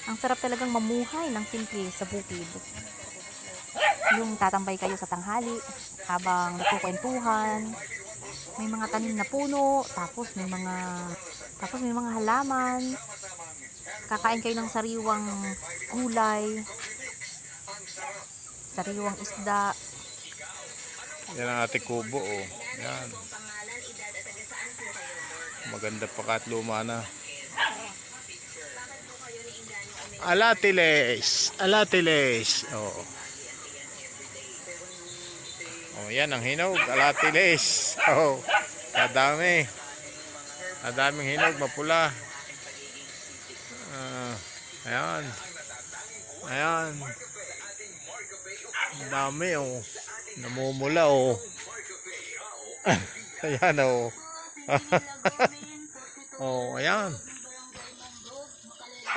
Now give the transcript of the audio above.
Ang sarap talagang mamuhay ng simple sa bukid. Yung tatambay kayo sa tanghali habang nagkukwentuhan, may mga tanim na puno, tapos may mga halaman, kakain kayo ng sariwang gulay, sariwang isda. Yan ang ating kubo, oh. Yan. Maganda pa kahit luma na. Alatiles. Alatiles. Oh. Oh, yan ang hinog. Alatiles. Oh. Kadami. Kadaming hinog, mapula. Ayan. Ayan. Ang dami, oh. Namumula, oh. Ayan, oh. Oh, ayan.